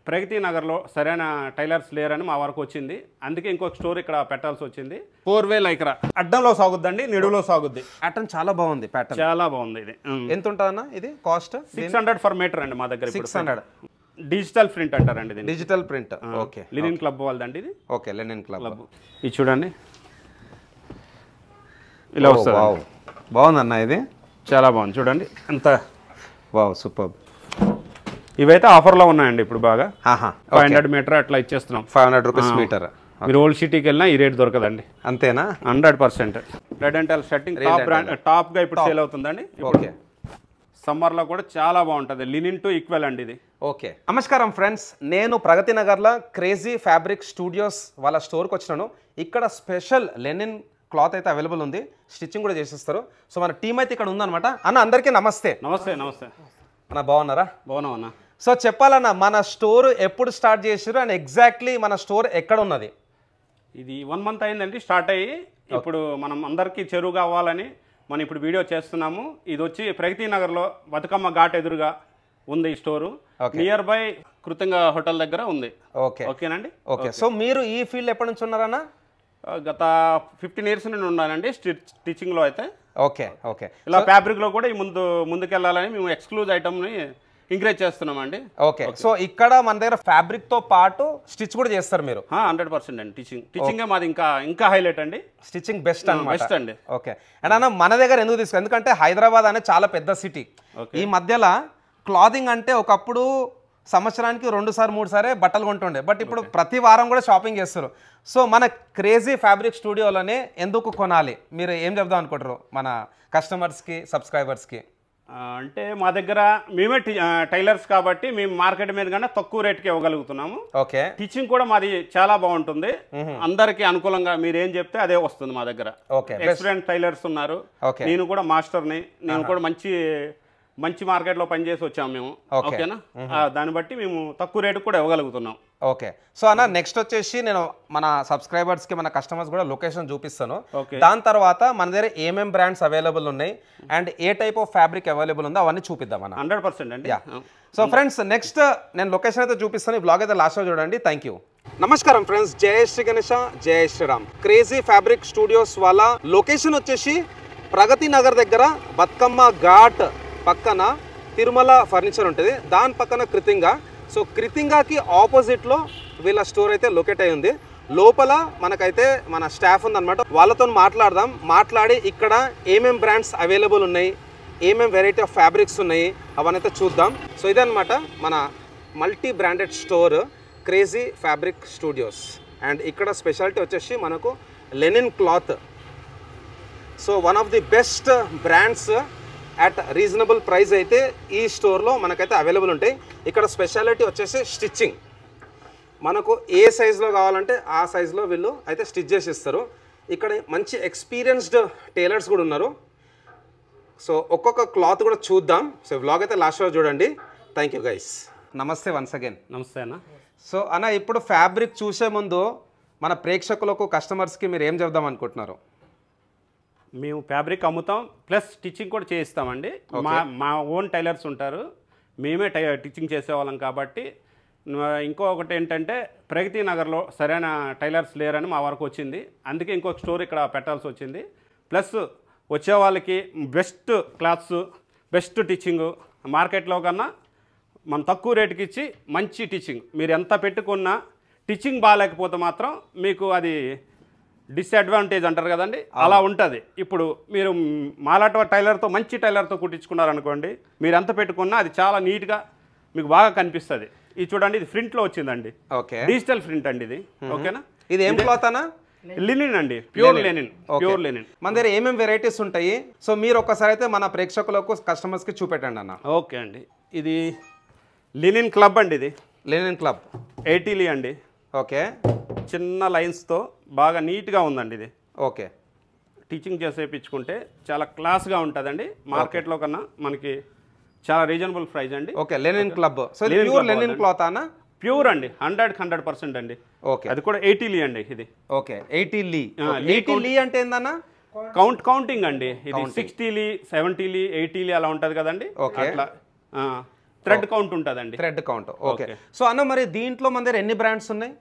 ప్రగతి నగర్లో సరైన టైలర్స్ లేరని మా వరకు వచ్చింది. అందుకే ఇంకొక స్టోర్ ఇక్కడ పెట్టాల్సి వచ్చింది. 4 లైక్రా అడ్డంలో సాగుద్దండి, నిడులో సాగుద్ది. ప్యాటర్న్ చాలా బాగుంది. ప్యాటర్న్ చాలా బాగుంది. ఇది ఎంత ఉంటుందన్న? ఇది కాస్ట్ 600 ఫర్ మీటర్ అండి మా దగ్గర. 600. డిజిటల్ ప్రింట్ అంటారండి దీన్ని. Digital print. Okay. Linen Club వాళ్ళదండి ఇది. Okay, Linen Club. ఇది చూడండి ఇలా వస్తుంది. బాగుందన్న, ఇది చాలా బాగుంది. చూడండి ఎంత. Wow, super. ఇవైతే ఆఫర్లో ఉన్నాయండి ఇప్పుడు బాగా. 500 మీటర్ అట్లా ఇచ్చేస్తున్నాం. 500 రూపీస్ మీటర్. మీరు ఓల్డ్ సిటీకి వెళ్ళినా ఈ రేట్ దొరకదండి. అంతేనా? 100%. Red and tell shirting top గా ఇప్పుడు సేల్ అవుతుందండి. ఓకే. సమ్మర్లో కూడా చాలా బాగుంటుంది. లినిన్ టు ఈక్వల్ అండి ఇది. ఓకే. నమస్కారం ఫ్రెండ్స్, నేను ప్రగతి నగర్లో క్రేజీ ఫ్యాబ్రిక్ స్టూడియోస్ వాళ్ళ స్టోర్కి వచ్చినాను. ఇక్కడ స్పెషల్ లెనిన్ క్లాత్ అయితే అవైలబుల్ ఉంది, స్టిచ్చింగ్ కూడా చేసేస్తారు. సో మన టీం అయితే ఇక్కడ ఉందన్నమాట. అన్న అందరికీ నమస్తే. నమస్తే. నమస్తే అన్న, బాగున్నారా? బాగున్నాం అన్న. సో చెప్పాలన్నా, మన స్టోర్ ఎప్పుడు స్టార్ట్ చేసారు అండ్ ఎగ్జాక్ట్లీ మన స్టోర్ ఎక్కడ ఉన్నది? ఇది 1 మంత్ అయిందండి స్టార్ట్ అయ్యి. ఇప్పుడు మనం అందరికీ చెరువు కావాలని మనం ఇప్పుడు వీడియో చేస్తున్నాము. ఇది వచ్చి ప్రగతి నగర్లో బతుకమ్మ ఘాట్ ఎదురుగా ఉంది ఈ స్టోరు. నియర్ బై కృతంగా హోటల్ దగ్గర ఉంది. ఓకే. ఓకేనండి. ఓకే. సో మీరు ఈ ఫీల్డ్ ఎప్పటి నుంచి ఉన్నారన్నా? గత 15 ఇయర్స్ నుండి ఉన్నానండి స్టిచ్చింగ్లో అయితే. ఓకే. ఓకే. ఇలా ఫ్యాబ్రిక్లో కూడా ముందుకెళ్ళాలని మేము ఎక్స్క్లూజివ్ ఐటమ్ని ఎంకరేజ్ చేస్తున్నామండి. ఓకే. సో ఇక్కడ మన దగ్గర ఫ్యాబ్రిక్తో పాటు స్టిచ్ కూడా చేస్తారు మీరు? 100% అండి. టీచింగే మాది ఇంకా హైలైట్ అండి. స్టిచ్చింగ్ బెస్ట్ బెస్ట్ అండి. ఓకే. అండ్ అన్న, మన దగ్గర ఎందుకు తీసుకో, ఎందుకంటే హైదరాబాద్ అనేది చాలా పెద్ద సిటీ. ఈ మధ్యలో క్లాతింగ్ అంటే ఒకప్పుడు సంవత్సరానికి 2 సార్లు 3 సార్లు బట్టలు కొంటుండే, బట్ ఇప్పుడు ప్రతి వారం కూడా షాపింగ్ చేస్తారు. సో మన క్రేజీ ఫ్యాబ్రిక్ స్టూడియోలోనే ఎందుకు కొనాలి? మీరు ఏం చెప్దాం అనుకుంటారు మన కస్టమర్స్కి, సబ్స్క్రైబర్స్కి? అంటే మా దగ్గర మేమే టైలర్స్ కాబట్టి మేము మార్కెట్ మీద కన్నా తక్కువ రేట్కి ఇవ్వగలుగుతున్నాము. ఓకే. టీచింగ్ కూడా మాది చాలా బాగుంటుంది. అందరికి అనుకూలంగా మీరు ఏం చెప్తే అదే వస్తుంది మా దగ్గర. ఎక్స్పీరియన్స్ టైలర్స్ ఉన్నారు. నేను కూడా మాస్టర్ని. నేను కూడా మంచి మార్కెట్లో పనిచేసి వచ్చాము మేము. ఓకేనా? దాన్ని బట్టి మేము తక్కువ రేటు కూడా ఇవ్వగలుగుతున్నాం. ఓకే. సో అన్న, నెక్స్ట్ వచ్చేసి నేను మన సబ్స్క్రైబర్స్కి, మన కస్టమర్స్ కూడా లొకేషన్ చూపిస్తాను. దాని తర్వాత మన దగ్గర ఏమేం బ్రాండ్స్ అవైలబుల్ ఉన్నాయి and A type of fabric available ఉందో అవన్నీ చూపిద్దాం అన్న. 100% అండి. సో ఫ్రెండ్స్, నెక్స్ట్ నేను లొకేషన్ అయితే చూపిస్తాను. ఈ బ్లాగ్ అయితే లాస్ట్లో చూడండి. Thank you. నమస్కారం ఫ్రెండ్స్, జయ శ్రీ గణేష, జయ శ్రీరామ్. క్రేజీ ఫ్యాబ్రిక్ స్టూడియోస్ వాళ్ళ లొకేషన్ వచ్చేసి ప్రగతి నగర్ దగ్గర బతుకమ్మ ఘాట్ పక్కన తిరుమల ఫర్నిచర్ ఉంటుంది, దాని పక్కన కృతింగా. సో కృతింగాకి ఆపోజిట్లో వీళ్ళ స్టోర్ అయితే లొకేట్ అయి ఉంది. లోపల మనకైతే మన స్టాఫ్ ఉందన్నమాట, వాళ్ళతో మాట్లాడి ఇక్కడ ఏమేం బ్రాండ్స్ అవైలబుల్ ఉన్నాయి, ఏమేం వెరైటీ ఆఫ్ ఫ్యాబ్రిక్స్ ఉన్నాయి అవన్నైతే చూద్దాం. సో ఇదన్నమాట మన multi branded store crazy fabric studios. And ఇక్కడ స్పెషాలిటీ వచ్చేసి మనకు linen cloth. So one of the best brands at reasonable price అయితే ఈ స్టోర్లో మనకైతే అవైలబుల్ ఉంటాయి. ఇక్కడ స్పెషాలిటీ వచ్చేసి స్టిచ్చింగ్. మనకు ఏ సైజులో కావాలంటే ఆ సైజులో వీళ్ళు అయితే స్టిచ్ చేసి ఇస్తారు. ఇక్కడ మంచి ఎక్స్పీరియన్స్డ్ టైలర్స్ కూడా ఉన్నారు. సో ఒక్కొక్క క్లాత్ కూడా చూద్దాం. సో వ్లాగ్ అయితే లాస్ట్లో చూడండి. Thank you guys. నమస్తే వన్స్ అగైన్. నమస్తే అన్న. సో అన్న, ఇప్పుడు ఫ్యాబ్రిక్ చూసే ముందు మన ప్రేక్షకులకు, కస్టమర్స్కి మీరు ఏం చెప్దాం అనుకుంటున్నారు? మేము ఫ్యాబ్రిక్ అమ్ముతాం, ప్లస్ స్టిచ్చింగ్ కూడా చేయిస్తామండి. మా ఓన్ టైలర్స్ ఉంటారు, మేమే టీచింగ్ చేసేవాళ్ళం కాబట్టి. ఇంకొకటి ఏంటంటే ప్రగతి నగర్లో సరైన టైలర్స్ లేరని మా వరకు వచ్చింది. అందుకే ఇంకొక స్టోర్ ఇక్కడ పెట్టాల్సి వచ్చింది. ప్లస్ వచ్చే వాళ్ళకి బెస్ట్ క్లాత్స్, బెస్ట్ టీచింగు మార్కెట్లో కన్నా మనం తక్కువ రేటుకి ఇచ్చి మంచి టీచింగ్. మీరు ఎంత పెట్టుకున్నా టీచింగ్ బాగాలేకపోతే మాత్రం మీకు అది డిసడ్వాంటేజ్ అంటారు కదండి, అలా ఉంటుంది. ఇప్పుడు మీరు మాలాట టైలర్తో, మంచి టైలర్తో కుట్టించుకున్నారనుకోండి, మీరు ఎంత పెట్టుకున్నా అది చాలా నీట్గా మీకు బాగా కనిపిస్తుంది. ఇది చూడండి, ఇది ప్రింట్లో వచ్చిందండి. ఓకే. డిజిటల్ ప్రింట్ అండి ఇది. ఓకేనా? ఇది ఏం క్లాత్ అన్న? లినిన్ అండి, ప్యూర్ లెనిన్. Pure linen. మన దగ్గర ఏమేమి వెరైటీస్ ఉంటాయి? సో మీరు ఒక్కసారి అయితే మన ప్రేక్షకులకు, కస్టమర్స్కి చూపెట్టండి అన్న. ఓకే అండి. ఇది లినిన్ క్లబ్ అండి. ఇది లెనిన్ క్లబ్ 80 అండి. ఓకే. చిన్న లైన్స్తో బాగా నీట్గా ఉందండి ఇది. ఓకే. టీచింగ్ చేసేపించుకుంటే చాలా క్లాస్గా ఉంటుందండి. మార్కెట్లో కన్నా మనకి చాలా రీజనబుల్ ప్రైస్ అండి. Okay. Linen Club. So pure linen cloth అన్న? ప్యూర్ అండి, 100% అండి. ఓకే. అది కూడా 80 అండి ఇది. ఓకే. 80 అంటే ఏందన్న? కౌంటింగ్ అండి. ఇది 60 70 80 అలా ఉంటుంది కదండి. అట్లా థ్రెడ్ కౌంట్ ఉంటుందండి. Thread count. ఓకే. సో అన్న మరి దీంట్లో మన దగ్గర ఎన్ని బ్రాండ్స్ ఉన్నాయి?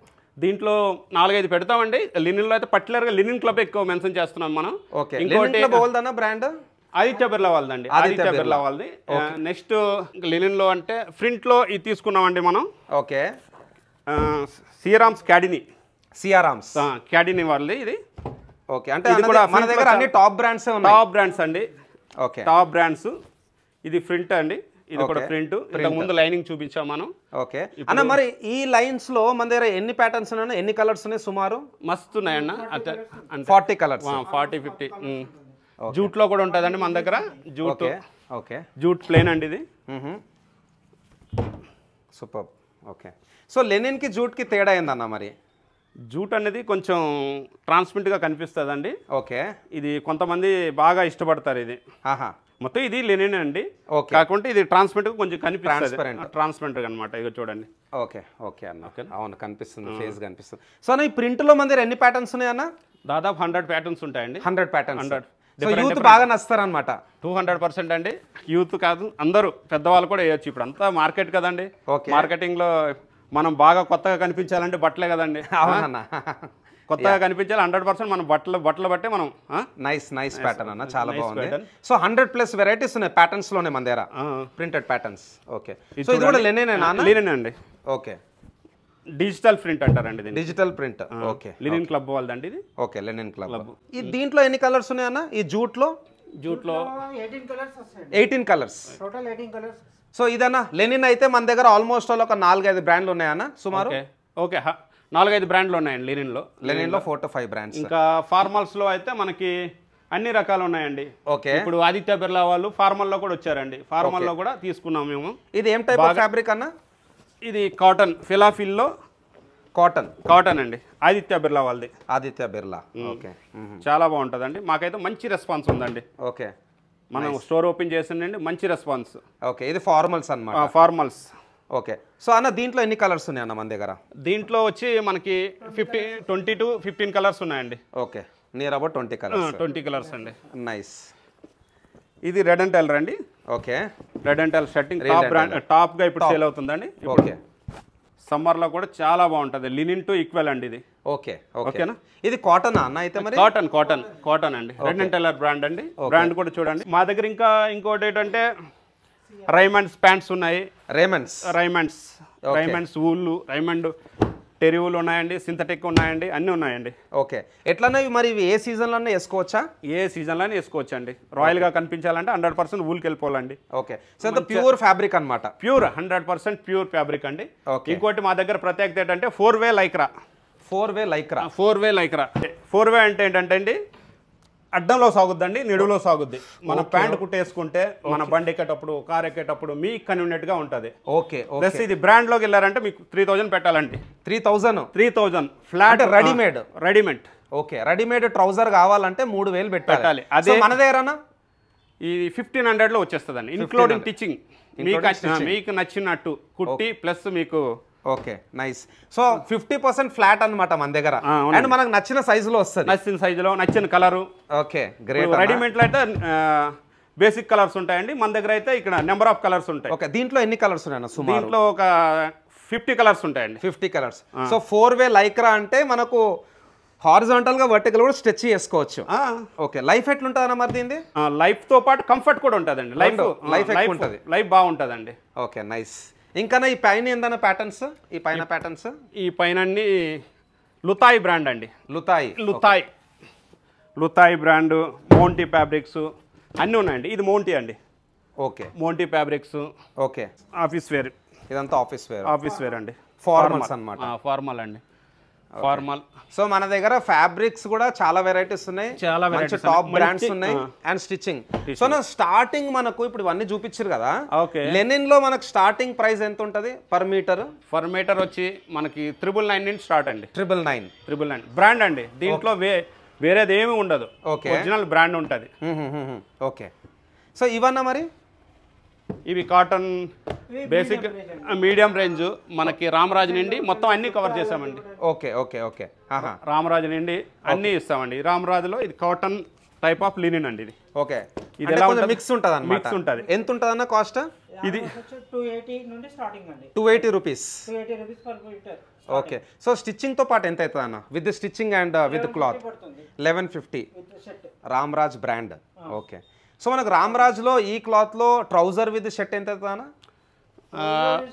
దీంట్లో 4-5 పెడతామండి. లినిన్లో అయితే పర్టికులర్గా లినిన్ క్లబ్ ఎక్కువ మెన్షన్ చేస్తున్నాం మనం. ఓకే. ఇంకోటి బోల్దన్న బ్రాండ్ ఆదిత్య బిర్లా వాళ్ళదండి. ఆదిత్య బిర్లా వాళ్ళది. నెక్స్ట్ లినిన్లో అంటే ఫ్రంట్లో ఇది తీసుకున్నామండి మనం. ఓకే. సియారామ్స్ క్యాడిని. సియారామ్స్ క్యాడిని వాళ్ళది ఇది. ఓకే. అంటే ఇది కూడా మన దగ్గర అన్ని టాప్ బ్రాండ్స్ ఉన్నాయి. టాప్ బ్రాండ్స్ అండి. ఓకే. Top brands. ఇది ఫ్రంట్ అండి. ఇది కూడా ఫ్రంట్. ఇంతకు ముందు లైనింగ్ చూపించాం మనం. ఓకే అన్న. మరి ఈ లైన్స్ లో మన దగ్గర ఎన్ని ప్యాటర్న్స్ ఉన్నాయి, ఎన్ని కలర్స్ ఉన్నాయి సుమారు? మస్తు ఉన్నాయన్న. 40 కలర్స్. 40-50. జూట్ లో కూడా ఉంటుందండి మన దగ్గర. జూట్. ఓకే. జూట్ ప్లేన్ అండి ఇది. సూపర్. ఓకే. సో లెనిన్ కి జూట్ కి తేడా ఏందన్న మరి? జూట్ అనేది కొంచెం ట్రాన్స్పరెంట్గా కనిపిస్తుందండి. ఓకే. ఇది కొంతమంది బాగా ఇష్టపడతారు ఇది. మొత్తం ఇది లెనిన్ అండి. కాకుంటే ఇది ట్రాన్స్పరెంట్గా కొంచెం కనిపిస్తుంది. ట్రాన్స్పరెంట్గా అనమాట. ఇక చూడండి. ఓకే. ఓకే అన్న. అవును కనిపిస్తుంది. ఫేస్ కనిపిస్తుంది. సో అన్న ఈ ప్రింట్లో మన దగ్గర ఎన్ని ప్యాటర్న్స్ ఉన్నాయి అన్న? దాదాపు 100 ప్యాటర్న్స్ ఉంటాయండి. 100 ప్యాటర్న్స్. యూత్ బాగా నస్తారనమాట. 200% అండి. యూత్ కాదు, అందరూ పెద్దవాళ్ళు కూడా వేయచ్చు. ఇప్పుడు అంతా మార్కెట్ కదండి. మార్కెటింగ్లో మనం బాగా కొత్తగా కనిపించాలంటే బట్టలే కదండి. అవునన్నా. కొత్తగా కనిపించాలి 100% మనం బట్టలు బట్టే మనం. నైస్ ప్యాటర్న్ అన్న. చాలా బాగుంది. సో 100+ వెరైటీస్ ఉన్నాయి ప్యాటర్న్స్ లోనే మన దగ్గర. Printed patterns. ఓకే. సో ఇది కూడా లెనినేనా? లెనిన్ అండి. ఓకే. డిజిటల్ ప్రింట్ అంటారండి దీన్ని. Digital print. Okay. Linen Club వాళ్ళదండి ఇది. ఓకే. Linen Club. ఈ దీంట్లో ఎన్ని కలర్స్ ఉన్నాయి అన్న ఈ జూట్ లో? 18 కలర్స్ వస్తాయి. 18 కలర్స్. Total 18 colours. సో ఇదన్నా లెనిన్ అయితే మన దగ్గర ఆల్మోస్ట్ ఒక 4-5 బ్రాండ్లు ఉన్నాయన్న సుమారు. ఓకే. 4-5 బ్రాండ్లు ఉన్నాయండి లెనిన్లో. 4 to 5 బ్రాండ్స్. ఇంకా ఫార్మల్స్లో అయితే మనకి అన్ని రకాలు ఉన్నాయండి. ఓకే. ఇప్పుడు ఆదిత్య బిర్లా వాళ్ళు ఫార్మల్లో కూడా వచ్చారండి. ఫార్మల్లో కూడా తీసుకున్నాం మేము. ఇది ఏం టైప్ ఆఫ్ ఫ్యాబ్రిక్ అన్న? ఇది కాటన్. ఫిలాఫిల్లో కాటన్ అండి. ఆదిత్య బిర్లా వాళ్ళది. ఆదిత్య బిర్లా. ఓకే. చాలా బాగుంటుందండి. మాకైతే మంచి రెస్పాన్స్ ఉందండి. ఓకే. మనం స్టోర్ ఓపెన్ చేసిందండి, మంచి రెస్పాన్స్. ఓకే. ఇది ఫార్మల్స్ అన్నమాట. ఫార్మల్స్. ఓకే. సో అన్న దీంట్లో ఎన్ని కలర్స్ ఉన్నాయి అన్న మన దగ్గర? దీంట్లో వచ్చి మనకి 20 to 15 కలర్స్ ఉన్నాయండి. Okay. Near about 20 colours. 20 colours అండి. నైస్. ఇది రెడ్ అండ్ టెల్లర్ అండి. Okay. Red and teller shirting top గా ఇప్పుడు సేల్ అవుతుందండి. ఓకే. సమ్మర్ లో కూడా చాలా బాగుంటది. లినిన్ టు ఈక్వల్ అండి ఇది. ఓకే. ఓకేనా? ఇది కాటన్ అన్న అయితే మరి? కాటన్ అండి. రెడ్ అండ్ టెల్లర్ బ్రాండ్ అండి. బ్రాండ్ కూడా చూడండి. మా దగ్గర ఇంకా ఇంకోటి ఏంటంటే రైమండ్స్ ప్యాంట్స్ ఉన్నాయి. రైమండ్స్ ఊళ్ళు, రైమండ్ టెరివులు ఉన్నాయండి. సింథటిక్ ఉన్నాయండి. అన్నీ ఉన్నాయండి. ఓకే. ఎట్లన్నా మరి ఏ సీజన్లోనే వేసుకోవచ్చా? ఏ సీజన్లోనే వేసుకోవచ్చు అండి. రాయల్గా కనిపించాలంటే 100% ఊళ్ళకి వెళ్ళిపోవాలండి. ఓకే. సో ప్యూర్ ఫ్యాబ్రిక్ అనమాట. ప్యూర్ 100% ప్యూర్ ఫ్యాబ్రిక్ అండి. ఇంకోటి మా దగ్గర ప్రత్యేకత ఏంటంటే 4-way Lycra. 4-way Lycra. 4-way అంటే ఏంటంటే అండి, అడ్డంలో సాగుద్దండి, నిడులో సాగుద్ది. మన ప్యాంట్ కుట్టేసుకుంటే మన బండి ఎక్కేటప్పుడు, కార్ ఎక్కేటప్పుడు మీకు కన్వీనియంట్ గా ఉంటది. ఓకే. ప్లస్ ఇది బ్రాండ్ లోకి వెళ్ళారంటే మీకు 3000 పెట్టాలండి. 3000 flat readymade. Okay. Readymade trouser కావాలంటే 3000 పెట్టాలి. అదే మన దగ్గర ఇది 1500 లో వచ్చేస్తుందండి, ఇంక్లూడింగ్ టీచింగ్. మీకు నచ్చినట్టు కుట్టి ప్లస్ మీకు. ఓకే. నైస్. సో 50% ఫ్లాట్ అన్నమాట మన దగ్గర. అండ్ మనకు నచ్చిన సైజులో వస్తుంది. నచ్చిన సైజులో, నచ్చిన కలరు. ఓకే. గ్రేట్. రెడీమేడ్లో అయితే బేసిక్ కలర్స్ ఉంటాయండి. మన దగ్గర అయితే ఇక్కడ నెంబర్ ఆఫ్ కలర్స్ ఉంటాయి. ఓకే. దీంట్లో ఎన్ని కలర్స్ ఉన్నాయి సుమారు? దీంట్లో ఒక 50 కలర్స్ ఉంటాయండి. 50 కలర్స్. సో 4-way లైక్రా అంటే మనకు హారిజాంటల్ గా వర్టికల్ కూడా స్ట్రెచ్ చేసుకోవచ్చు. ఓకే. లైఫ్ ఎట్లుంటుందన్న మరి దీనిది? లైఫ్ తో పాటు కంఫర్ట్ కూడా ఉంటుందండి. లైఫ్ బాగుంటుందండి. ఓకే. నైస్. ఇంకా ఈ పైన ఏందన్న ప్యాటర్న్స్? ఈ పైన అన్ని లుతాయి బ్రాండ్ అండి. లుతాయి బ్రాండ్. మోంటీ ఫ్యాబ్రిక్స్ అన్నీ ఉన్నాయండి. ఇది మోంటీ అండి. Okay. Monti fabrics. Okay. Office wear. ఇదంతా ఆఫీస్ వేర్ అండి. ఫార్మల్స్ అన్నమాట. ఫార్మల్ అండి. ఫార్మల్. సో మన దగ్గర ఫ్యాబ్రిక్స్ కూడా చాలా వెరైటీస్ ఉన్నాయి. చాలా మంచి టాప్ బ్రాండ్స్ ఉన్నాయి. And stitching. సో నా స్టార్టింగ్ మనకు ఇప్పుడు ఇవన్నీ చూపించారు కదా. ఓకే. లెనిన్ లో మనకు స్టార్టింగ్ ప్రైస్ ఎంత ఉంటది పర్ మీటర్? వచ్చి మనకి 999 నుంచి స్టార్ట్ అండి. 999 బ్రాండ్ అండి. దీంట్లో వేరేది ఏమి ఉండదు. ఓకే. ఒరిజినల్ బ్రాండ్ ఉంటది. ఓకే. సో ఇవన్నా మరి ఇవి కాటన్ బేసిక్ మీడియం రేంజ్. మనకి రామరాజు నుండి మొత్తం అన్ని కవర్ చేసామండి. ఓకే. రామరాజు నుండి అన్ని ఇస్తామండి. రామరాజులో ఇది కాటన్ టైప్ ఆఫ్ లినిన్ అండి. ఇది ఓకే. ఇది ఎలా ఉంటుంది? మిక్స్ ఉంటుంది అన్నమాట. మిక్స్ ఉంటుంది. ఎంత ఉంటుంది అన్న కాస్ట్? ఇది 280 నుండి స్టార్టింగ్ అండి. 280 rupees. 280 rupees per metre. Okay. So స్టిచ్చింగ్తో పాటు ఎంత అవుతుంది అన్న? With stitching and with cloth 1150 with shirt. Ramraj brand. Okay. So మనకు రామ్రాజ్లో ఈ క్లాత్లో ట్రౌజర్ విత్ షర్ట్ ఎంత అవుతుంది అన్న?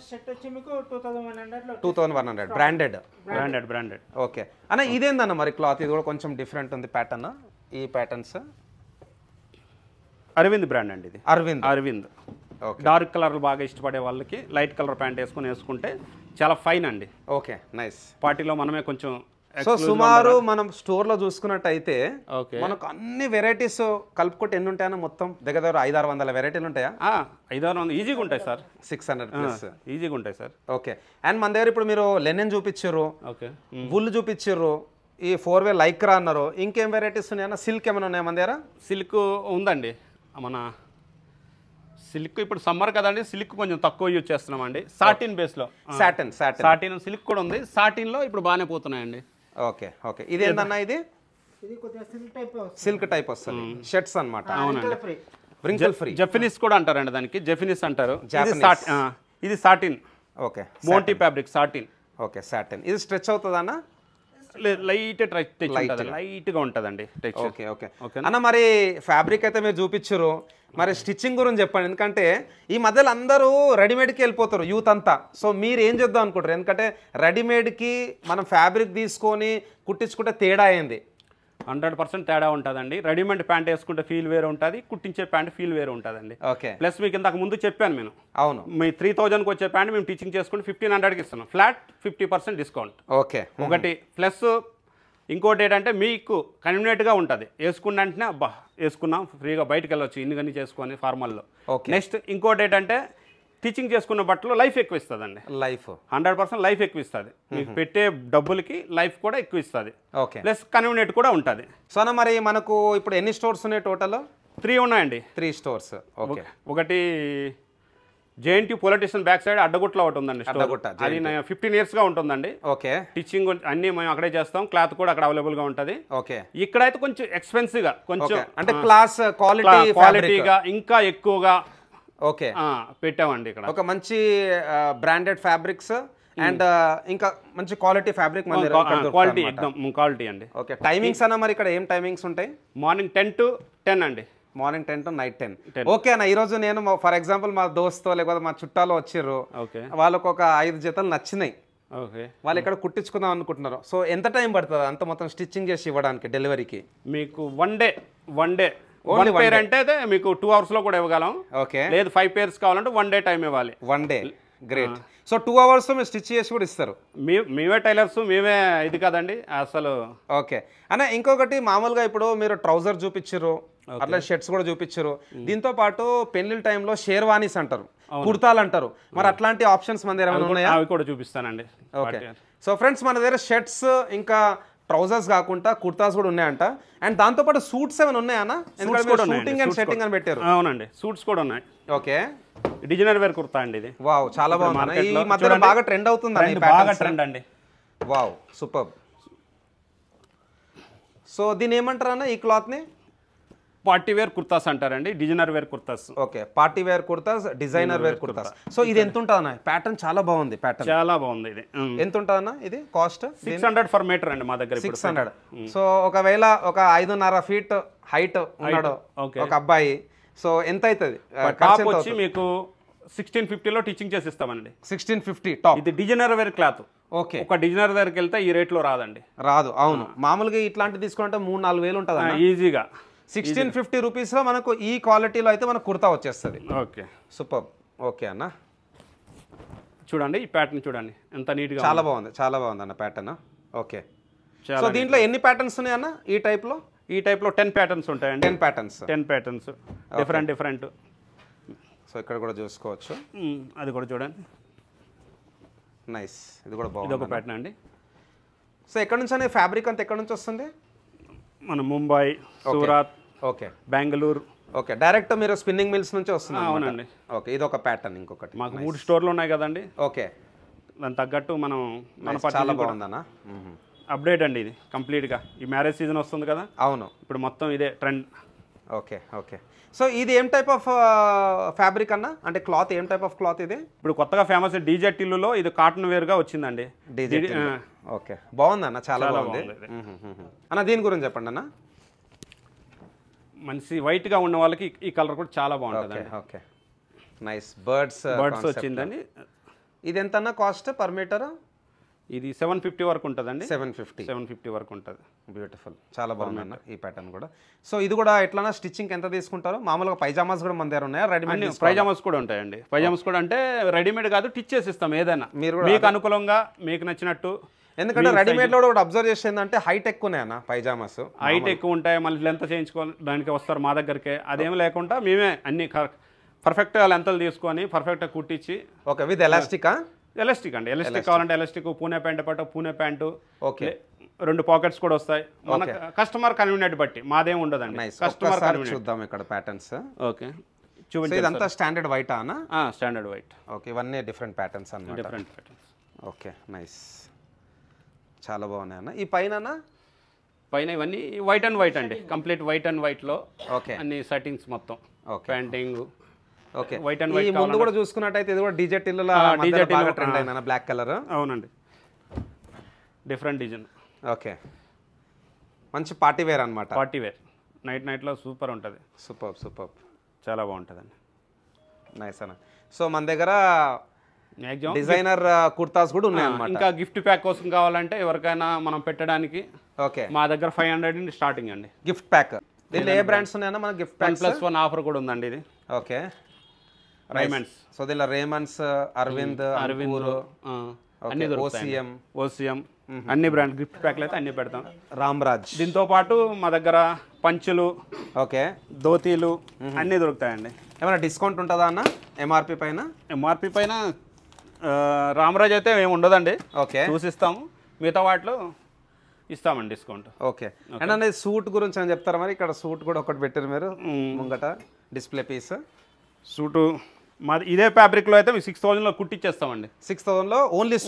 షర్ట్ వచ్చి మీకు 2100 2100 బ్రాండెడ్. బ్రాండెడ్. ఓకే అన్న, ఇదేందన్న మరి క్లాత్? ఇది కూడా కొంచెం డిఫరెంట్ ఉంది ప్యాటర్న్. ఈ ప్యాటర్న్స్ అరవింద్ బ్రాండ్ అండి ఇది. అరవింద్. ఓకే. డార్క్ కలర్ బాగా ఇష్టపడే వాళ్ళకి లైట్ కలర్ ప్యాంట్ వేసుకుంటే చాలా ఫైన్ అండి. Okay, nice. పార్టీలో మనమే కొంచెం సో సుమారు మనం స్టోర్లో చూసుకున్నట్టయితే ఓకే మనకు అన్ని వెరైటీస్ కలుపుకుంటే ఎన్ని ఉంటాయన్న? మొత్తం దగ్గర 500-600 వెరైటీలు ఉంటాయా? 500 ఈజీగా ఉంటాయి సార్. 600 ప్లస్ ఈజీగా ఉంటాయి సార్. ఓకే. అండ్ మన దగ్గర ఇప్పుడు మీరు లెనిన్ చూపించారు, ఓకే, వుల్ చూపించారు, ఈ 4-వే లైక్రా అన్నారు. ఇంకేం వెరైటీస్ ఉన్నాయన్న? సిల్క్ ఏమైనా ఉన్నాయా మన దగ్గర? సిల్క్ ఉందండి. మన సిల్క్ ఇప్పుడు సమ్మర్ కదండి, సిల్క్ కొంచెం తక్కువ యూజ్ చేస్తున్నామండి. సాటిన్ బేస్లో సాటిన్ సిల్క్ కూడా ఉంది. సాటిన్లో ఇప్పుడు బాగానే పోతున్నాయండి. ఓకే. ఓకే. ఇది ఏంటన్నా? ఇది కొద్దిగా సిల్క్ టైప్ వస్తుంది. షర్ట్స్ అన్నమాట. అవునండి. Wrinkle free. జెఫినిస్ కూడా అంటారండి దానికి. జెఫినిస్ అంటారు. ఇది satin. Okay. మోంటీ fabric satin. Okay, satin. ఇది స్ట్రెచ్ అవుతుందన్నా? లైట్ లైట్గా ఉంటుందండి. ఓకే. ఓకే అన్న, మరి ఫ్యాబ్రిక్ అయితే మీరు చూపించారు, మరి స్టిచ్చింగ్ గురించి చెప్పండి. ఎందుకంటే ఈ మధ్యలో అందరూ రెడీమేడ్కి వెళ్ళిపోతారు యూత్ అంతా. సో మీరు ఏం చేద్దాం అనుకుంటారు? ఎందుకంటే రెడీమేడ్కి మనం ఫ్యాబ్రిక్ తీసుకొని కుట్టించుకుంటే తేడా అయింది. 100% తేడా ఉంటుందండి. రెడీమేడ్ ప్యాంట్ వేసుకుంటే ఫీల్ వేరే ఉంటుంది, కుట్టించే ప్యాంట్ ఫీల్ వేరే ఉంటుందండి. ఓకే. ప్లస్ మీకు ఇంతకు ముందు చెప్పాను నేను. అవును. మీ 3000కి వచ్చే ప్యాంట్ మేము టీచింగ్ చేసుకుంటే 1500కి ఇస్తున్నాం. Flat 50% discount. ఓకే. ఒకటి ప్లస్ ఇంకోటి ఏంటంటే మీకు కన్వీనియంట్గా ఉంటుంది. వేసుకున్న వెంటనే అబ్బా వేసుకున్నాం, ఫ్రీగా బయటకు వెళ్ళొచ్చు ఇన్ని చేసుకొని ఫార్మల్లో. నెక్స్ట్ ఇంకోటి ఏంటంటే టీచింగ్ చేసుకున్న బట్టలు లైఫ్ ఎక్కువ ఇస్తుందండి. లైఫ్ 100% లైఫ్ ఎక్కువ ఇస్తుంది. మీకు పెట్టే డబ్బులకి లైఫ్ కూడా ఎక్కువ ఇస్తుంది. ఓకే. ప్లస్ కన్వీనియంట్ కూడా ఉంటుంది. సో అన్న, మరి మనకు ఇప్పుడు ఎన్ని స్టోర్స్ ఉన్నాయి టోటల్? 3 ఉన్నాయండి. 3 స్టోర్స్. ఓకే. ఒకటి జేఎన్టీ పొలిటిషియన్ బ్యాక్ సైడ్ అడ్డగుట్లో ఒకటి ఉందండి. అది 15 yearsగా ఉంటుందండి. ఓకే. టీచింగ్ అన్ని మేము అక్కడే చేస్తాం. క్లాత్ కూడా అక్కడ అవైలబుల్గా ఉంటుంది. ఓకే. ఇక్కడైతే కొంచెం ఎక్స్పెన్సివ్గా, కొంచెం అంటే క్లాస్ క్వాలిటీగా ఇంకా ఎక్కువగా ఓకే పెట్టామండి. ఇక్కడ ఒక మంచి బ్రాండెడ్ ఫ్యాబ్రిక్స్ అండ్ ఇంకా మంచి క్వాలిటీ ఫ్యాబ్రిక్ క్వాలిటీ అండి. ఓకే. టైమింగ్స్ అన్న మరి ఇక్కడ ఏం టైమింగ్స్ ఉంటాయి? మార్నింగ్ 10 to 10 అండి. Morning 10 to night 10. ఓకే అన్న, ఈరోజు నేను ఫర్ ఎగ్జాంపుల్ మా దోస్తో లేకపోతే మా చుట్టాలు వచ్చారు, వాళ్ళకు ఒక 5 జతలు నచ్చినాయి, వాళ్ళు ఇక్కడ కుట్టించుకుందాం అనుకుంటున్నారు. సో ఎంత టైం పడుతుంది అంత మొత్తం స్టిచ్చింగ్ చేసి ఇవ్వడానికి డెలివరీకి? మీకు వన్ డే పేర్ అంటే మీకు 2 hours కూడా ఇవ్వగలం. ఓకే. లేదు 5 pairs కావాలంటే 1 day టైం ఇవ్వాలి. 1 day. గ్రేట్. సో 2 hours మీరు స్టిచ్ చేసి కూడా ఇస్తారు? మేమే టైలర్స్, మేమే ఇది కదండి అసలు. ఓకే అన్న, ఇంకొకటి మామూలుగా ఇప్పుడు మీరు ట్రౌజర్ చూపించారు, అట్లా షర్ట్స్ కూడా చూపించారు. దీంతో పాటు పెళ్లి టైంలో షేర్వానీస్ అంటారు, కుర్తాలు అంటారు. మరి అట్లాంటి ఆప్షన్స్ మన దగ్గర ఉన్నాయా? అవి కూడా చూపిస్తానండి. ఓకే. సో ఫ్రెండ్స్, మన దగ్గర షర్ట్స్ ఇంకా ట్రౌజర్స్ కాకుండా కుర్తాస్ కూడా ఉన్నాయంట. అండ్ దాంతోపాటు సూట్స్ ఏమైనా ఉన్నాయన్నా? ఎందుకంటే షూటింగ్ అండ్ సెట్టింగ్ అని పెట్టారు. అవునండి, సూట్స్ కూడా ఉన్నాయి. ఓకే. డిజైనర్ వేర్ కుర్తా అండి ఇది. వావ్, చాలా బాగుంది. ఈ మధ్యలో బాగా ట్రెండ్ అవుతుంది. బాగా ట్రెండ్ అండి. Wow, super. సో దీని ఏమంటారు అన్న ఈ క్లాత్ ని? పార్టీ వేర్ కుర్తాస్ అంటారండి, designer wear kurtas. Okay, party wear kurtas, designer wear kurtas. So ఇది ఎంత ఉంటుంది అన్న? ప్యాటర్న్ చాలా బాగుంది. ప్యాటర్న్ చాలా బాగుంది. ఇది ఎంత ఉంటుంది అన్న? ఇది కాస్ట్ 600 per meter అండి మా దగ్గర. 600. సో ఒకవేళ ఒక 5.5 feet హైట్ ఉన్నాడు ఒక అబ్బాయి, సో ఎంత అవుతుంది? టాప్ వచ్చి మీకు 1650లో టీచింగ్ చేసి ఇస్తామండి. 1650 టాప్. ఇది డిజైనర్ వేర్ క్లాత్. ఓకే. ఒక డిజైనర్ దగ్గరికి వెళ్తే ఈ రేట్లో రాదండి. రాదు. అవును, మామూలుగా ఇట్లాంటి తీసుకుంటే 3-4 వేలు ఉంటుంది ఈజీగా. 1650 రూపీస్లో మనకు ఈ క్వాలిటీలో అయితే మనకు కుర్తా వచ్చేస్తుంది. Okay, super. ఓకే అన్న, చూడండి ఈ ప్యాటర్న్ చూడండి ఎంత నీట్గా. చాలా బాగుంది, చాలా బాగుంది అన్న ప్యాటర్న్. ఓకే. సో దీంట్లో ఎన్ని ప్యాటర్న్స్ ఉన్నాయి అన్న ఈ టైప్లో? ఈ టైప్లో 10 ప్యాటర్న్స్ ఉంటాయండి. 10 ప్యాటర్న్స్ డిఫరెంట్. సో ఇక్కడ కూడా చూసుకోవచ్చు. అది కూడా చూడండి, నైస్. ఇది కూడా బాగుంది. ఇది ఒక ప్యాటర్న్ అండి. సో ఎక్కడ నుంచి అనే ఫ్యాబ్రిక్ అంతా ఎక్కడ నుంచి వస్తుంది? మన Mumbai, Surat, okay, Bengaluru. Okay, direct మీరు స్పిన్నింగ్ మిల్స్ నుంచి వస్తుంది? అవునండి. ఓకే, ఇది ఒక ప్యాటర్న్. ఇంకొకటి మాకు 3 స్టోర్లు ఉన్నాయి కదండి. ఓకే, దాని తగ్గట్టు మనం చాలా బాగుందన్న. అప్డేట్ అండి ఇది కంప్లీట్గా. ఈ మ్యారేజ్ సీజన్ వస్తుంది కదా. అవును, ఇప్పుడు మొత్తం ఇదే ట్రెండ్. ఓకే ఓకే సో ఇది ఏం టైప్ ఆఫ్ ఫ్యాబ్రిక్ అన్న అంటే క్లాత్ ఏం టైప్ ఆఫ్ క్లాత్ ఇది ఇప్పుడు కొత్తగా ఫేమస్ డీజెట్ ఇల్లులో ఇది కాటన్ వేర్గా వచ్చిందండి. ఓకే బాగుంది అన్న చాలా చాలా బాగుంది బాగుంది. అన్న దీని గురించి చెప్పండి అన్న. మంచి వైట్గా ఉన్న వాళ్ళకి ఈ కలర్ కూడా చాలా బాగుంటుంది. ఓకే నైస్ బర్డ్స్ వచ్చిందండి. ఇది ఎంత అన్న కాస్ట్ పర్ మీటర్? ఇది 750 వరకు ఉంటుందండి. 750 వరకు ఉంటుంది. బ్యూటిఫుల్ చాలా బాగుంది అన్న ఈ ప్యాటర్న్ కూడా. సో ఇది కూడా ఎట్లా స్టిచ్చింగ్ ఎంత తీసుకుంటారు? మామూలుగా పైజామాస్ కూడా మన దగ్గర ఉన్నాయా? రెడీమేడ్ పైజామాస్ కూడా ఉంటాయండి. పైజామాస్ కూడా అంటే రెడీమేడ్ కాదు, టిచ్ చేసి ఇస్తాం ఏదైనా మీరు మీకు అనుకూలంగా మీకు నచ్చినట్టు. ఎందుకంటే రెడీమేడ్ లో కూడా అబ్జర్వ్ చేసేందంటే హైట్ ఎక్కువ ఉన్నాయన్న పైజామాస్. హైట్ ఎక్కువ ఉంటాయి, మళ్ళీ లెంత్ చేయించుకోవడానికి వస్తారు మా దగ్గరికి. అదేం లేకుండా మేమే అన్ని పర్ఫెక్ట్గా లెంతలు తీసుకొని పర్ఫెక్ట్గా కుట్టించి. ఓకే విత్ ఎలాస్టికా? ఎలాస్టిక్ అండి. ఎలాస్టిక్ కావాలంటే ఎలాస్టిక్, పూణే ప్యాంట్ పాటు పూణే ప్యాంటు. ఓకే 2 పాకెట్స్ కూడా వస్తాయి. మన కస్టమర్ కన్వీనియంట్ బట్టి మాదేం ఉండదండి. Customer convenient. చూద్దాం ఇక్కడ ప్యాటర్న్స్. ఓకే ఇదంతా స్టాండర్డ్ వైట్ అన్న? Standard white. ఓకే ఇవన్నీ డిఫరెంట్ ప్యాటర్న్స్ అన్నమాట. Different patterns. ఓకే నైస్ చాలా బాగున్నాయి అన్న. ఈ పైన ఇవన్నీ వైట్ అండ్ వైట్ అండి. కంప్లీట్ వైట్ అండ్ వైట్లో ఓకే అన్ని సెట్టింగ్స్ మొత్తం. Okay painting okay white and white. ఈ ముందు కూడా చూసుకున్నట్టయితే ఇది కూడా డీజెట్ ఇల్లుల బాగా ట్రెండ్ అయిందన్న బ్లాక్ కలర్. అవునండి డిఫరెంట్ డిజైన్. ఓకే మంచి పార్టీ వేర్ అన్నమాట. పార్టీ వేర్ నైట్లో సూపర్ ఉంటుంది. సూపర్ చాలా బాగుంటుందండి. నైస్ అన్న. సో మన దగ్గర మ్యాక్సిమం డిజైనర్ కుర్తాస్ కూడా ఉన్నాయి అన్నమాట. ఇంకా గిఫ్ట్ ప్యాక్ కోసం కావాలంటే ఎవరికైనా మనం పెట్టడానికి ఓకే మా దగ్గర 500 నుండి స్టార్టింగ్ అండి. గిఫ్ట్ ప్యాక్ దీంట్లో ఏ బ్రాండ్స్ ఉన్నాయన్న మన గిఫ్ట్ ప్యాక్? 1+1 ఆఫర్ కూడా ఉందండి ఇది. ఓకే రైమండ్స్. సో దీనిలో రేమండ్స్, అరవింద్ అన్ని ఓసిఎం అన్ని బ్రాండ్ గిఫ్ట్ ప్యాక్లు అయితే అన్ని పెడతాం. రామ్రాజ్. దీంతో పాటు మా దగ్గర పంచులు, ఓకే ధోతీలు అన్నీ దొరుకుతాయండి. ఏమైనా డిస్కౌంట్ ఉంటుందా అన్న ఎంఆర్పి పైన? ఎంఆర్పి పైన రామరాజ్ అయితే ఏమి ఉండదండి. ఓకే చూసిస్తాము, మిగతా వాటిలో ఇస్తామండి డిస్కౌంట్. ఓకే అండ్ సూట్ గురించి అని చెప్తారా మరి? ఇక్కడ సూట్ కూడా ఒకటి పెట్టారు మీరు ముంగట డిస్ప్లే పీస్. సూటు మాది ఇదే ఫ్యాబ్రిక్లో అయితే 6000లో కుట్టిచ్చేస్తామండి. 6000లో ఓన్లీ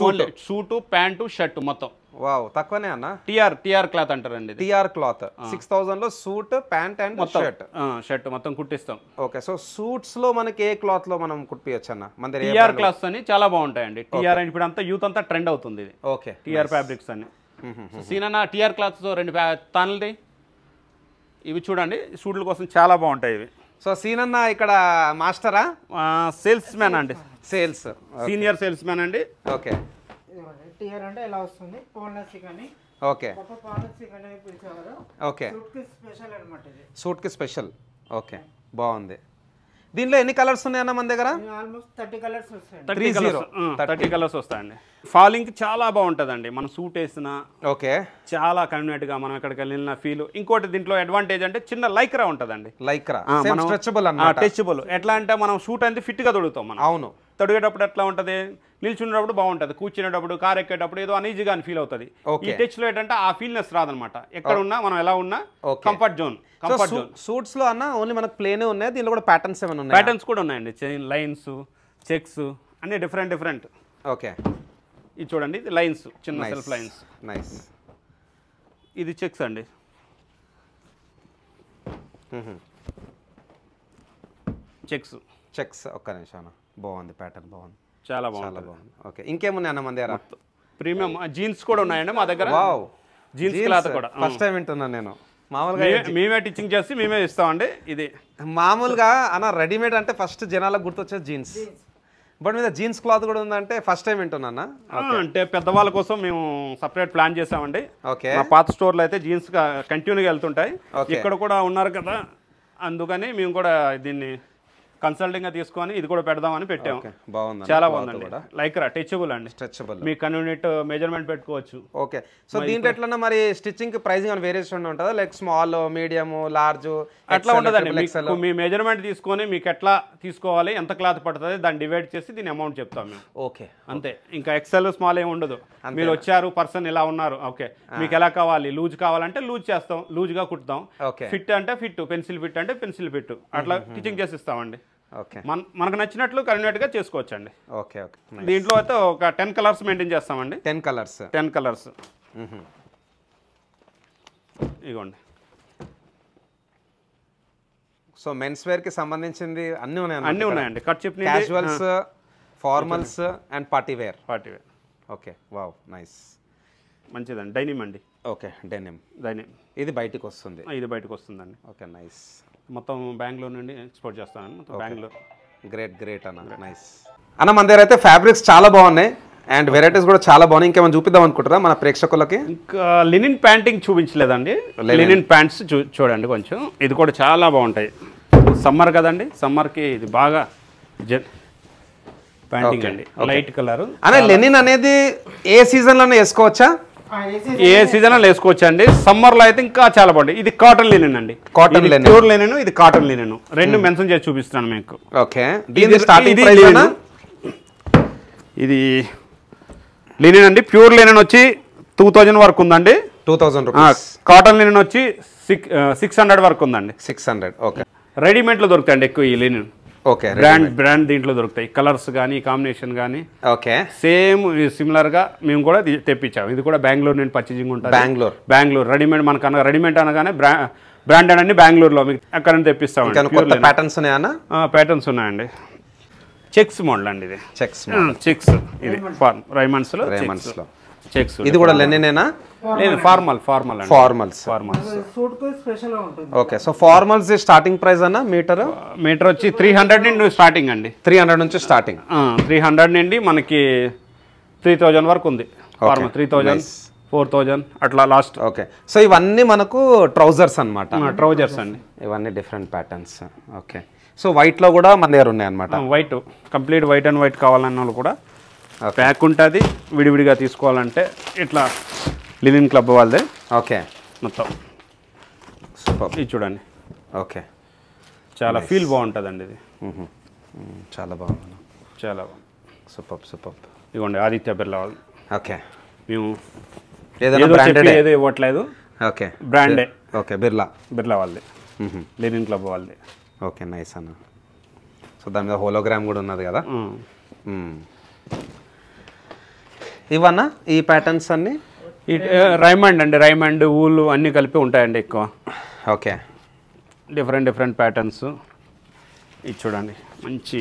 సూటు ప్యాంటు షర్ట్ మొత్తం. వావ్ తక్కువనే అన్న. టిఆర్ క్లాత్ అంటారండి. టిఆర్ క్లాత్ 6000లో సూట్ ప్యాంట్ అండ్ షర్ట్ మొత్తం కుట్టిస్తాం. ఓకే సో సూట్స్ లో మనకి ఏ క్లాత్ లో మనం కుట్టియచ్చు అన్న? మన దగ్గర టిఆర్ క్లాత్స్ అని చాలా బాగుంటాయండి. టిఆర్ అని ఇప్పుడు అంతా యూత్ అంతా ట్రెండ్ అవుతుంది ఇది. ఓకే టిఆర్ ఫ్యాబ్రిక్స్ అని. సీనా టిఆర్ క్లాత్స్ 2 తానులది ఇవి చూడండి. సూట్ల కోసం చాలా బాగుంటాయి ఇవి. సో సీనన్న ఇక్కడ మాస్టరా? సేల్స్ మ్యాన్ అండి. సేల్స్ సీనియర్ సేల్స్ మ్యాన్ అండి. ఓకే టియర్ అంటే ఎలా వస్తుంది పాలసీ కానీ. ఓకే పాలసీ కానీ పిలిచేవారు. ఓకే సూట్ కి స్పెషల్ అన్నమాట ఇది. సూట్ కి స్పెషల్. ఓకే బాగుంది. దీనిలో ఎన్ని కలర్స్ ఉన్నాయన్న మన దగ్గర? ఆల్మోస్ట్ 30 కలర్స్ వస్తాయండి. 30 కలర్స్ వస్తాయండి. ఫాలింగ్ చాలా బాగుంటుందండి. మనం సూట్ వేసిన ఓకే చాలా కన్వీనియంట్ గా మనం ఎక్కడికి వెళ్ళిన ఫీల్. ఇంకోటి దీంట్లో అడ్వాంటేజ్ అంటే చిన్న లైక్రా ఉంటుందండి. లైక్రా స్ట్రెచబుల్ అన్నమాట. టచబుల్. ఎట్లా అంటే మనం సూట్ అనేది ఫిట్ గా తొడుగుతాం మనం. అవును తొడిగేటప్పుడు ఎట్లా ఉంటుంది, నిల్చునేటప్పుడు బాగుంటుంది, కూర్చునేటప్పుడు కార్ ఎక్కేటప్పుడు ఏదో అనీజీగా అని ఫీల్ అవుతుంది. ఈ టచ్ లో ఏంటంటే ఆ ఫీల్నెస్ రాదనమాట. ఎక్కడ ఉన్నా మనం ఎలా ఉన్నా కంఫర్ట్ జోన్. సూట్స్ లో అన్న ఓన్లీ మనకు ప్లేనే ఉన్నాయి, దీనిలో కూడా ప్యాటర్న్స్ ఏమైనా ఉన్నాయి? ప్యాటర్న్స్ కూడా ఉన్నాయండి. చైన్ లైన్స్, చెక్స్ అన్ని డిఫరెంట్. ఓకే ఇది చూడండి, ఇది లైన్స్, చిన్న సెల్ఫ్ లైన్స్. నైస్. ఇది చెక్స్ అండి. చెక్స్ ఒక్క నిమిషం. బాగుంది ప్యాటర్న్, బాగుంది, చాలా బాగుంది. ఓకే ఇంకేమున్నాయి అన్న మన దగ్గర? ప్రీమియం జీన్స్ కూడా ఉన్నాయండి మా దగ్గర. వావ్ జీన్స్ క్లాత్ కూడా ఫస్ట్ టైం వింటున్నాను నేను. మామూలుగా మేమే టీచింగ్ చేసి మేమే ఇస్తామండి. ఇది మామూలుగా అన్న రెడీమేడ్ అంటే ఫస్ట్ జనాలకు గుర్తొచ్చేది జీన్స్, బట్ మీద జీన్స్ క్లాత్ కూడా ఉందంటే ఫస్ట్ టైం వింటున్నా. అంటే పెద్దవాళ్ళ కోసం మేము సపరేట్ ప్లాన్ చేసామండి. ఓకే మా పాత స్టోర్లో అయితే జీన్స్ కంటిన్యూగా వెళ్తుంటాయి. ఇక్కడ కూడా ఉన్నారు కదా, అందుకని మేము కూడా దీన్ని కన్సల్టింగ్ గా తీసుకొని ఇది కూడా పెడదామని పెట్టాము. బాగుంది, చాలా బాగుందండి. లైక్రా టచబుల్ అండి, స్ట్రెచబుల్. మీ కన్వీనియంట్ మెజర్మెంట్ పెట్టుకోవచ్చు. ఓకే సో దీంట్లో ఎట్లన్నా మరి స్టిచ్చింగ్ ప్రైసింగ్ అని వేరియేషన్ ఉంటుందా? లైక్ స్మాల్, మీడియం, లార్జ్ అట్లా ఉండదండి. మీ మెజర్మెంట్ తీసుకొని మీకు ఎట్లా తీసుకోవాలి, ఎంత క్లాత్ పడుతుంది దాన్ని డివైడ్ చేసి దీని అమౌంట్ చెప్తాం మేము. ఓకే అంతే. ఇంకా ఎక్సెల్ స్మాల్ ఏమి ఉండదు. మీరు వచ్చారు, పర్సన్ ఇలా ఉన్నారు, ఓకే మీకు ఎలా కావాలి, లూజ్ కావాలంటే లూజ్ చేస్తాం, లూజ్ గా కుట్టుతాం. ఫిట్ అంటే ఫిట్, పెన్సిల్ ఫిట్ అంటే పెన్సిల్ ఫిట్, అట్లా టీచింగ్ చేసి ఇస్తామండి. మనకు నచ్చినట్లు కన్వీనియంట్ గా చేసుకోవచ్చండి. Okay okay. దీంట్లో అయితే ఒక 10 కలర్స్ మెయింటైన్ చేస్తామండి. 10 కలర్స్. ఇగోండి సో మెన్స్ వేర్కి సంబంధించింది అన్నీ ఉన్నాయి అన్నీ ఉన్నాయండి. Kerchief casuals, formals and party wear. Okay, wow, nice, మంచిదండి. డైనిమ్ అండి. Okay, denim. ఇది బయటికి వస్తుంది. ఇది బయటకు వస్తుందండి. Okay, nice. మొత్తం బెంగళూరు నుండి ఎక్స్పోర్ట్ చేస్తానండి, మొత్తం బెంగళూరు. గ్రేట్ అన్న, నైస్ అన్న. మన దగ్గర అయితే ఫ్యాబ్రిక్స్ చాలా బాగున్నాయి అండ్ వెరైటీస్ కూడా చాలా బాగున్నాయి. ఇంకేమైనా చూపిద్దాం అనుకుంటారా మన ప్రేక్షకులకి? ఇంకా లినిన్ ప్యాంటింగ్ చూపించలేదండి. లినిన్ ప్యాంట్స్ చూడండి కొంచెం. ఇది కూడా చాలా బాగుంటాయి. సమ్మర్ కదండి, సమ్మర్కి ఇది బాగా ప్యాంటింగ్ అండి, లైట్ కలర్. అనే లెనిన్ అనేది ఏ సీజన్లోనే వేసుకోవచ్చా? ఏ సీజన్ లో వేసుకోవచ్చు అండి. సమ్మర్ లో అయితే ఇంకా చాలా బాగుంటుంది. ఇది కాటన్ లినెన్ అండి, కాటన్ లినెన్, ప్యూర్ లినెన్, ఇది కాటన్ లినెన్. రెండు మెన్షన్ చేసి చూపిస్తాను మీకు. ఓకే, దీని స్టార్టింగ్ ప్రైస్ ఇది లినెన్ అండి. ప్యూర్ లినెన్ వచ్చి 2000 వరకు ఉందండి. 2000 రూపీస్. కాటన్ లినెన్ వచ్చి 600 వరకు ఉందండి. 600. ఓకే, రెడీమేడ్ లో దొరుకుతాయండి ఎక్కువ ఈ లినెన్. ఓకే, బ్రాండ్ దీంట్లో దొరుకుతాయి. కలర్స్ కానీ కాంబినేషన్ కానీ ఓకే సేమ్ సిమిలర్ గా మేము కూడా తెప్పించాము. ఇది కూడా బెంగళూరు నుండి పర్చేజింగ్ ఉంటుంది. బెంగళూరు రెడీమేడ్ మనకు అనగా రెడీమేడ్ అనగానే బ్రాండెడ్ అన్ని బెంగళూరులో మీకు అక్కడ నుంచి తెప్పిస్తాము. ప్యాటర్న్స్ ఉన్నాయా? ప్యాటర్న్స్ ఉన్నాయండి. చెక్స్ మోడల్ అండి ఇది. చెక్స్ ఇది రైమండ్స్ లో చెక్స్. ఇది కూడా లెనినేనా? లేదు, ఫార్మల్స్. సూట్ కు స్పెషల్ గా ఉంటుంది. Okay, so formals starting price అన్న మీటర్ వచ్చి 300 నుండి స్టార్టింగ్ అండి. 300 నుంచి స్టార్టింగ్. 300 నుండి మనకి 3000 వరకు ఉంది. 3000, 4000 అట్లా లాస్ట్. ఓకే, సో ఇవన్నీ మనకు ట్రౌజర్స్ అన్నమాట. ట్రౌజర్స్ అండి, ఇవన్నీ different patterns. Okay, so white లో కూడా మన దగ్గర ఉన్నాయి అన్నమాట. White complete white and white కావాలన్న వాళ్ళు కూడా ప్యాక్ ఉంటుంది. విడివిడిగా తీసుకోవాలంటే ఇట్లా లినిన్ క్లబ్ వాళ్ళదే. ఓకే, మొత్తం సూపర్. ఇది చూడండి. ఓకే, చాలా ఫీల్ బాగుంటుందండి ఇది. చాలా బాగుంది, చాలా బాగుంది. సూపర్. ఇదిగోండి ఆదిత్య బిర్లా వాళ్ళు. ఓకే, మేము ఏదో ఇవ్వట్లేదు. ఓకే, బ్రాండే. ఓకే, బిర్లా వాళ్ళది, లినిన్ క్లబ్ వాళ్ళది. ఓకే, నైస్ అన్న. సో దాని మీద హోలోగ్రామ్ కూడా ఉన్నది కదా. ఇవన్నా ఈ ప్యాటర్న్స్ అన్నీ రైమండ్ అండి. రైమండ్ ఊళ్ళు అన్నీ కలిపి ఉంటాయండి ఎక్కువ. Okay, different patterns. ఇది చూడండి, మంచి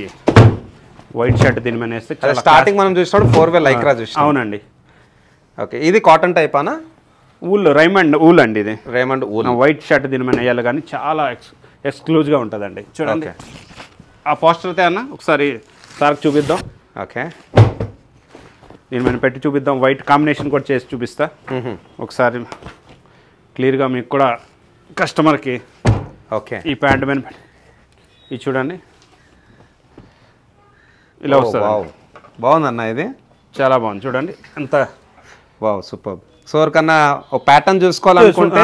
వైట్ షర్ట్ దీని మీద వేస్తే స్టార్టింగ్ మనం చూసినప్పుడు 4 వే లైక్రా చూసి. అవునండి. ఓకే, ఇది కాటన్ టైప్ అనా? రైమండ్ ఊల్ అండి. ఇది రైమండ్ ఊల్. వైట్ షర్ట్ దీని మీద వేయాలి కానీ చాలా ఎక్స్క్లూజివ్గా ఉంటుందండి. చూడండి, ఆ పోస్టర్ అయితే అన్న ఒకసారి సార్కి చూపిద్దాం. ఓకే, దీని మీద పెట్టి చూపిద్దాం. వైట్ కాంబినేషన్ కూడా చేసి చూపిస్తా ఒకసారి క్లియర్గా మీకు కూడా కస్టమర్కి. ఓకే, ఈ ప్యాంట్ మీద ఇది చూడండి, ఇలా వస్తుంది. బాగుందన్న, ఇది చాలా బాగుంది. చూడండి ఎంత సూపర్. సో ఎవరికన్నా ఒక ప్యాటర్న్ చూసుకోవాలనుకుంటే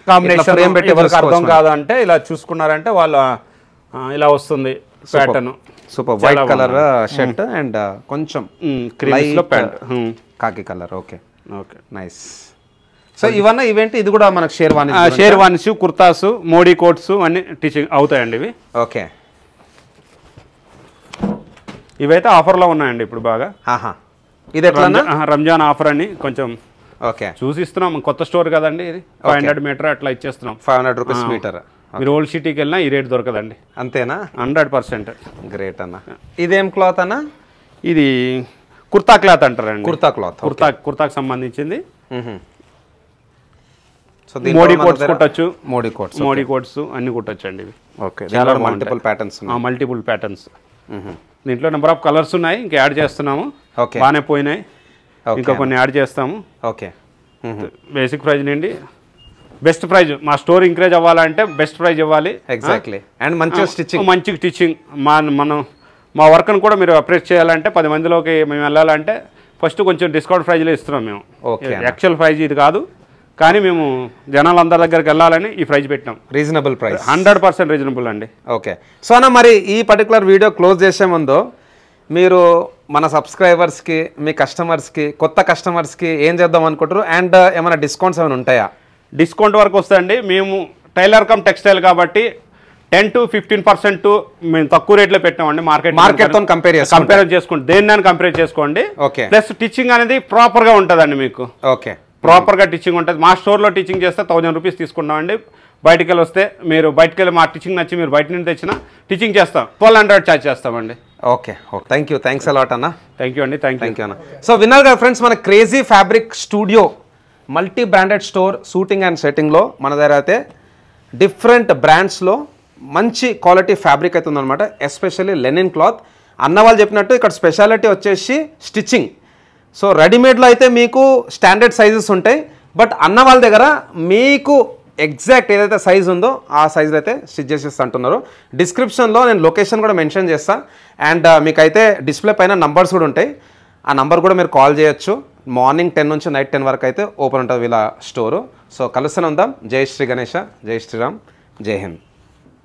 కాంబినేషన్ ఏం పెట్టి ఎవరికి అర్థం కాదు అంటే ఇలా చూసుకున్నారంటే వాళ్ళు ఇలా వస్తుంది pattern. Super. White colour shirt and కొంచెం cream pant, khaki colour. Okay, nice. So ఇవన్నీ ఈవెంట్ ఇది కూడా మనకు షేర్వానీస్, కుర్తాస్, మోడీ కోట్స్ అన్ని టీచింగ్ అవుతాయండి ఇవి. ఓకే, ఇవైతే ఆఫర్లో ఉన్నాయండి ఇప్పుడు బాగా. ఇది ఎట్లా? రంజాన్ ఆఫర్ అని కొంచెం ఓకే చూసిస్తున్నాం. కొత్త స్టోర్ కదండి ఇది. 500 మీటర్ అట్లా ఇచ్చేస్తున్నాం. 500 రూపీస్ మీటర్. మీరు ఓల్డ్ సిటీకి వెళ్ళినా ఈ రేట్ దొరకదండి. అంతేనా? 100%. గ్రేట్ అన్న. ఇదేం క్లాత్ అన్న? ఇది కుర్తా క్లాత్ అంటారండి. కుర్తా క్లాత్. కుర్తాకి సంబంధించింది. సో మోడీ కోట్స్ కుట్టచ్చు. మోడీ కోట్స్ అన్ని కుట్టచ్చు అండి ఇవి. ఓకే, చాలా మల్టిపుల్ ప్యాటర్న్స్. Multiple patterns. దీంట్లో నెంబర్ ఆఫ్ కలర్స్ ఉన్నాయి, ఇంకా యాడ్ చేస్తున్నాము. బాగానే పోయినాయి, ఇంకా కొన్ని యాడ్ చేస్తాము. ఓకే, బేసిక్ ప్రైజ్ నుండి బెస్ట్ ప్రైజ్. మా స్టోర్ ఇంక్రీజ్ అవ్వాలంటే బెస్ట్ ప్రైజ్ ఇవ్వాలి. ఎగ్జాక్ట్లీ. అండ్ మంచి స్టిచ్చింగ్. మనం మా వర్క్ను కూడా మీరు అప్రిషియేట్ చేయాలంటే 10 మందిలోకి మేము వెళ్ళాలంటే ఫస్ట్ కొంచెం డిస్కౌంట్ ప్రైజ్లో ఇస్తున్నాం మేము. యాక్చువల్ ప్రైజ్ ఇది కాదు, కానీ మేము జనాలందరి దగ్గరికి వెళ్ళాలని ఈ ప్రైజ్ పెట్టినాం. రీజనబుల్ ప్రైస్, 100% రీజనబుల్ అండి. ఓకే, సో అన్న మరి ఈ పర్టికులర్ వీడియో క్లోజ్ చేసే ముందు మీరు మన సబ్స్క్రైబర్స్కి, మీ కస్టమర్స్కి, కొత్త కస్టమర్స్కి ఏం చేద్దాం అనుకుంటారు? అండ్ ఏమైనా డిస్కౌంట్స్ ఏమైనా ఉంటాయా? డిస్కౌంట్ వరకు వస్తాయండి. మేము టైలర్ కమ్ టెక్స్టైల్ కాబట్టి 10 to 15% మేము తక్కువ రేట్లో పెట్టామండి. మార్కెట్తో కంపేర్ చేసుకుంటే దేన్ని కంపేర్ చేసుకోండి. ఓకే, ప్లస్ టీచింగ్ అనేది ప్రాపర్గా ఉంటుందండి మీకు. ఓకే, ప్రాపర్గా టీచింగ్ ఉంటుంది. మా స్టోర్లో టీచింగ్ చేస్తే 1000 రూపీస్ తీసుకుంటామండి. బయటికి వెళ్ళి వస్తే మీరు బయటికి వెళ్ళి మా టీచింగ్ నచ్చి మీరు బయట నుండి తెచ్చినా టీచింగ్ చేస్తాం, 1200 ఛార్జ్ చేస్తామండి. Okay thank you, thanks a lot అన్న. థ్యాంక్ యూ అండి. థ్యాంక్ యూ అన్న. సో విన్నారు కదా ఫ్రెండ్స్, మన crazy fabric studio multi branded store shooting and సెట్టింగ్లో మన దగ్గర అయితే డిఫరెంట్ బ్రాండ్స్లో మంచి క్వాలిటీ ఫ్యాబ్రిక్ అయితే ఉందన్నమాట. Especially Lenin cloth. అన్న వాళ్ళు చెప్పినట్టు ఇక్కడ స్పెషాలిటీ వచ్చేసి స్టిచ్చింగ్. సో రెడీమేడ్లో అయితే మీకు స్టాండర్డ్ సైజెస్ ఉంటాయి, బట్ అన్న వాళ్ళ దగ్గర మీకు ఎగ్జాక్ట్ ఏదైతే సైజ్ ఉందో ఆ సైజులో అయితే స్టిచ్ చేసేస్తా అంటున్నారు. డిస్క్రిప్షన్లో నేను లొకేషన్ కూడా మెన్షన్ చేస్తాను. అండ్ మీకైతే డిస్ప్లే పైన నంబర్స్ కూడా ఉంటాయి. ఆ నంబర్ కూడా మీరు కాల్ చేయొచ్చు. మార్నింగ్ 10 నుంచి నైట్ 10 వరకు అయితే ఓపెన్ ఉంటుంది వీళ్ళ స్టోరు. సో కలుస్తూనే ఉందాం. జై శ్రీ గణేష, జై శ్రీరామ్, జై హింద్.